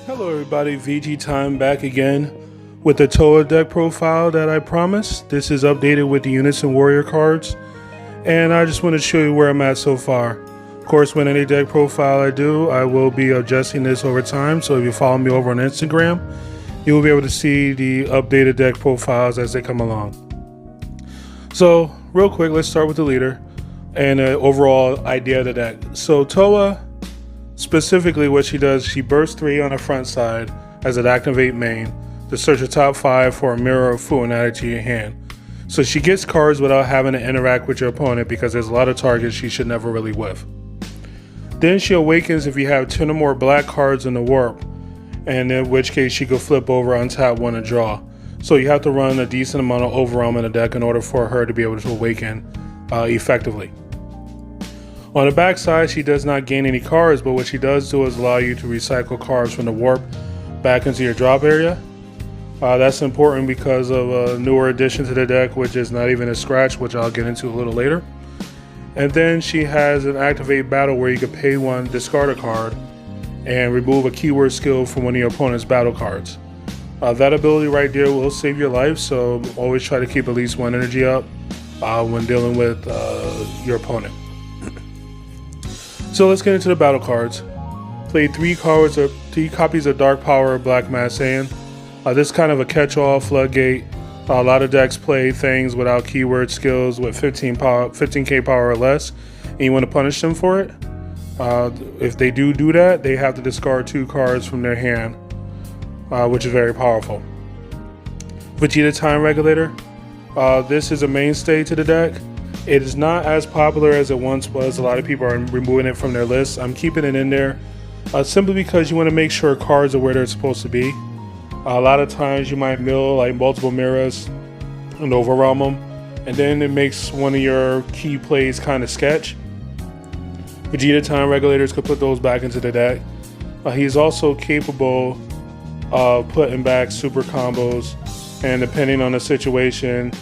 Hello everybody, VG Time back again with the Towa deck profile that I promised. This is updated with the units and warrior cards, and I just want to show you where I'm at so far. Of course, with any deck profile I do, I will be adjusting this over time, so if you follow me over on Instagram, you will be able to see the updated deck profiles as they come along. So, real quick, let's start with the leader and the overall idea of the deck. So, Towa, specifically what she does, she bursts 3 on the front side as an activate main to search the top 5 for a mirror of food and add it to your hand. So she gets cards without having to interact with your opponent because there's a lot of targets she should never really whiff. Then she awakens if you have 10 or more black cards in the warp, and in which case she could flip over, untap 1 and draw. So you have to run a decent amount of overwhelm in the deck in order for her to be able to awaken effectively. On the back side, she does not gain any cards, but what she does do is allow you to recycle cards from the warp back into your drop area. That's important because of a newer addition to the deck, which is not even a scratch, which I'll get into a little later. And then she has an activate battle where you can pay 1, discard a card, and remove a keyword skill from one of your opponent's battle cards. That ability right there will save your life, so always try to keep at least 1 energy up when dealing with your opponent. So let's get into the battle cards. Play 3 copies of Dark Power Black Mass Saiyan. This is kind of a catch-all floodgate. A lot of decks play things without keyword skills with 15k power or less, and you want to punish them for it. If they do that, they have to discard 2 cards from their hand, which is very powerful. Vegeta Time Regulator. This is a mainstay to the deck. It is not as popular as it once was. A lot of people are removing it from their lists. I'm keeping it in there simply because you want to make sure cards are where they're supposed to be. A lot of times you might mill like multiple mirrors and overwhelm them, and then it makes one of your key plays kind of sketch. Vegeta Time Regulators could put those back into the deck. He's also capable of putting back super combos, and depending on the situation,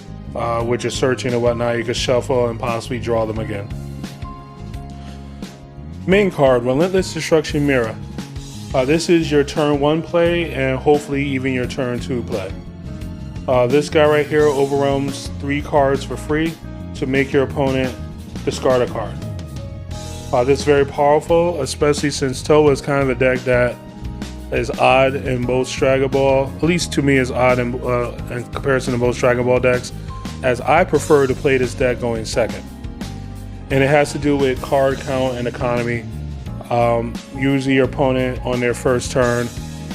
which is searching and whatnot, you can shuffle and possibly draw them again. Main card, Relentless Destruction Mirror. This is your turn 1 play and hopefully even your turn 2 play. This guy right here overwhelms 3 cards for free to make your opponent discard a card. This is very powerful, especially since Towa is kind of a deck that is odd in most Dragon Ball, at least to me is odd in comparison to most Dragon Ball decks, as I prefer to play this deck going second. And it has to do with card count and economy. Usually your opponent on their first turn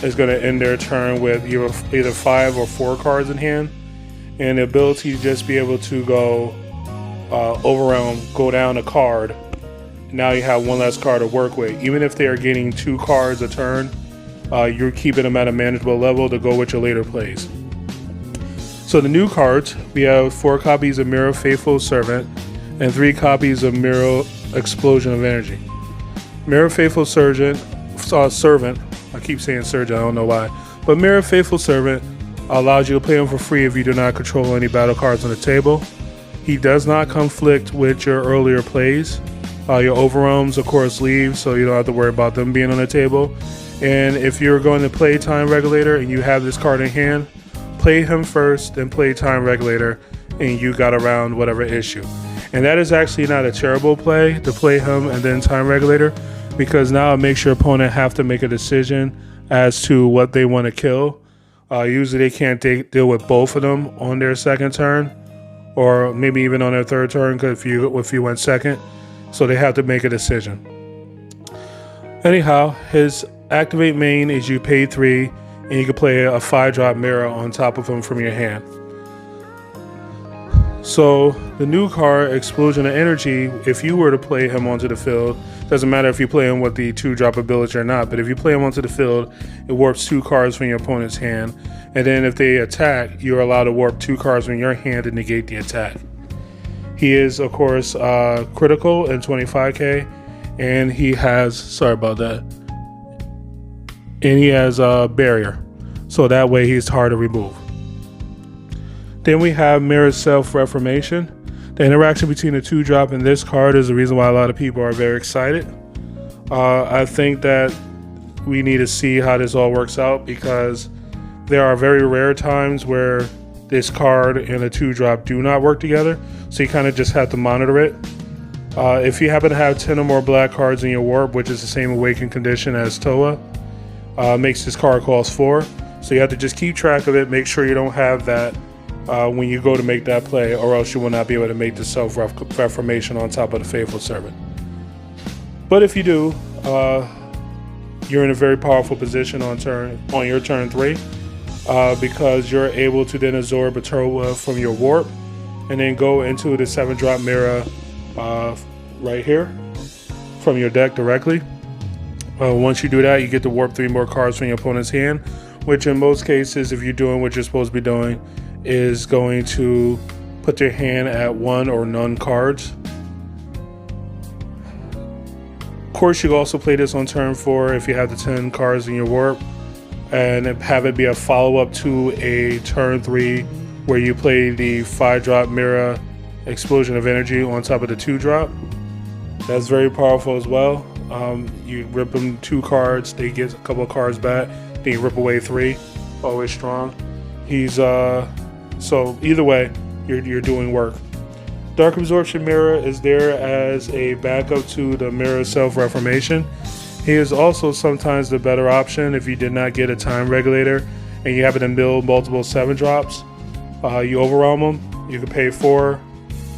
is going to end their turn with either 5 or 4 cards in hand, and the ability to just be able to go overwhelm, go down a card. Now you have 1 less card to work with. Even if they are getting 2 cards a turn, you're keeping them at a manageable level to go with your later plays. So the new cards, we have 4 copies of Mirror Faithful Servant and 3 copies of Mirror Explosion of Energy. Mirror Faithful Servant, I keep saying Surgeon, I don't know why, but Mirror Faithful Servant allows you to play him for free if you do not control any battle cards on the table. He does not conflict with your earlier plays. Your overwhelms, of course, leave, so you don't have to worry about them being on the table. And if you're going to play Time Regulator and you have this card in hand, play him first, then play Time Regulator, and you got around whatever issue. And that is actually not a terrible play, to play him and then Time Regulator, because now it makes your opponent have to make a decision as to what they want to kill. Usually they can't deal with both of them on their second turn, or maybe even on their third turn, because if you went second, so they have to make a decision. Anyhow, his activate main is you pay 3, and you can play a 5-drop mirror on top of him from your hand. So the new card, Explosion of Energy, if you were to play him onto the field, doesn't matter if you play him with the 2-drop ability or not, but if you play him onto the field, it warps 2 cards from your opponent's hand, and then if they attack, you're allowed to warp 2 cards from your hand to negate the attack. He is, of course, critical in 25k, and he has, sorry about that, and he has a barrier, so that way he's hard to remove. Then we have Mirror Self-Reformation. The interaction between the 2-drop and this card is the reason why a lot of people are very excited. I think that we need to see how this all works out, because there are very rare times where this card and a 2-drop do not work together, so you kind of just have to monitor it. If you happen to have 10 or more black cards in your warp, which is the same awakened condition as Towa, makes this card cost 4. So you have to just keep track of it, make sure you don't have that when you go to make that play, or else you will not be able to make the self-reformation on top of the Faithful Servant. But if you do, you're in a very powerful position on your turn 3, because you're able to then absorb a Towa from your warp and then go into the 7-drop mirror right here from your deck directly. Once you do that, you get to warp 3 more cards from your opponent's hand, which in most cases, if you're doing what you're supposed to be doing, is going to put your hand at 1 or none cards. Of course, you can also play this on turn 4 if you have the 10 cards in your warp, and have it be a follow-up to a turn 3 where you play the 5-drop mirror explosion of energy on top of the 2-drop. That's very powerful as well. You rip them 2 cards, they get a couple of cards back, then you rip away 3. Always strong. He's so either way, you're doing work. Dark Absorption Mirror is there as a backup to the Mirror Self-Reformation. He is also sometimes the better option if you did not get a time regulator and you happen to build multiple 7-drops. You overwhelm them, you can pay 4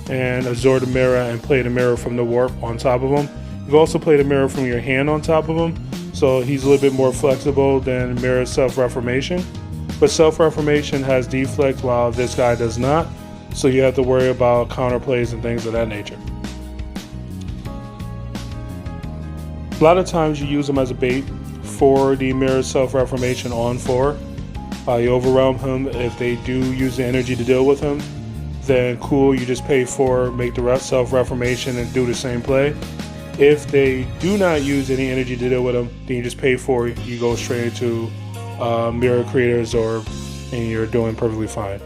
and absorb the mirror and play the mirror from the warp on top of him. You can also play the mirror from your hand on top of him, so he's a little bit more flexible than Mirror Self-Reformation. But Self-Reformation has deflect while this guy does not, so you have to worry about counterplays and things of that nature. A lot of times you use them as a bait for the Mirror Self-Reformation on 4. You overwhelm him. If they do use the energy to deal with him, then cool, you just pay 4, make the rest Self-Reformation and do the same play. If they do not use any energy to deal with them, then you just pay 4, you go straight to Mirror Creator Absorb, and you're doing perfectly fine.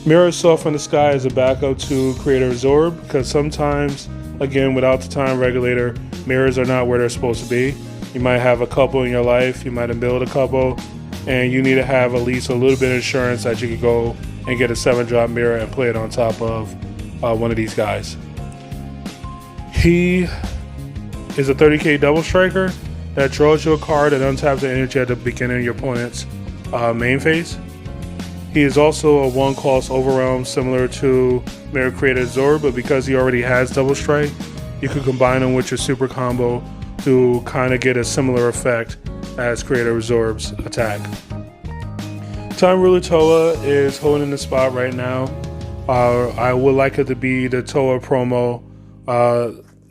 Mirror Self in the Sky is a backup to Creator Absorb, because sometimes, again, without the time regulator, mirrors are not where they're supposed to be. You might have a couple in your life, you might have built a couple, and you need to have at least a little bit of insurance that you could go and get a 7-drop mirror and play it on top of one of these guys. He is a 30k double striker that draws you a card and untaps the energy at the beginning of your opponent's main phase. He is also a 1-cost overwhelm similar to Mirror Creator Absorb, but because he already has double strike, you can combine him with your super combo to kind of get a similar effect as Creator Absorb's attack. Time Ruler Towa is holding the spot right now. I would like it to be the Towa promo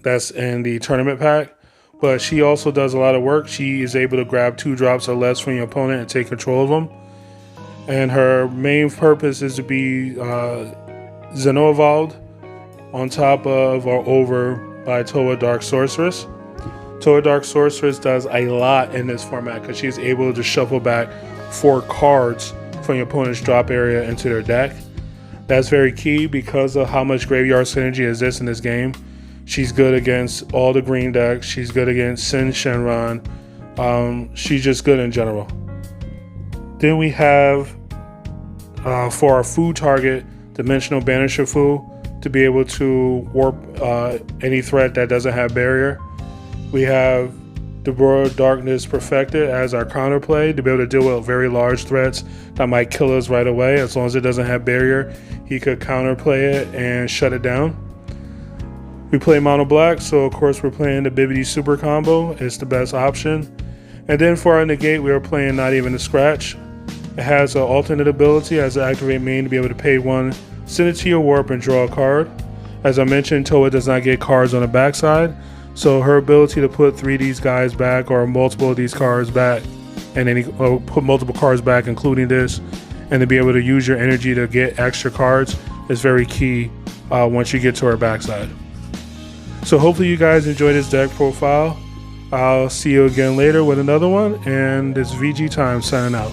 that's in the tournament pack, but she also does a lot of work. She is able to grab 2 drops or less from your opponent and take control of them. And her main purpose is to be Xenoevolved on top of or over by Towa Dark Sorceress. Towa Dark Sorceress does a lot in this format because she's able to shuffle back 4 cards from your opponent's drop area into their deck. That's very key because of how much graveyard synergy exists in this game. She's good against all the green decks. She's good against Sin Shenron. She's just good in general. Then we have, for our food target, Dimensional Banisher Fu to be able to warp any threat that doesn't have barrier. We have Devourer Darkness Perfected as our counterplay to be able to deal with very large threats that might kill us right away. As long as it doesn't have barrier, he could counterplay it and shut it down. We play mono black, so of course we're playing the Bibbidi Super Combo. It's the best option. And then for our negate, we are playing Not Even a Scratch. It has an alternate ability as an activate main to be able to pay 1, send it to your warp, and draw a card. As I mentioned, Towa does not get cards on the backside, so her ability to put 3 of these guys back or multiple of these cards back, and then put multiple cards back, including this, and to be able to use your energy to get extra cards is very key once you get to her backside. So hopefully you guys enjoy this deck profile. I'll see you again later with another one, and it's VG Time signing out.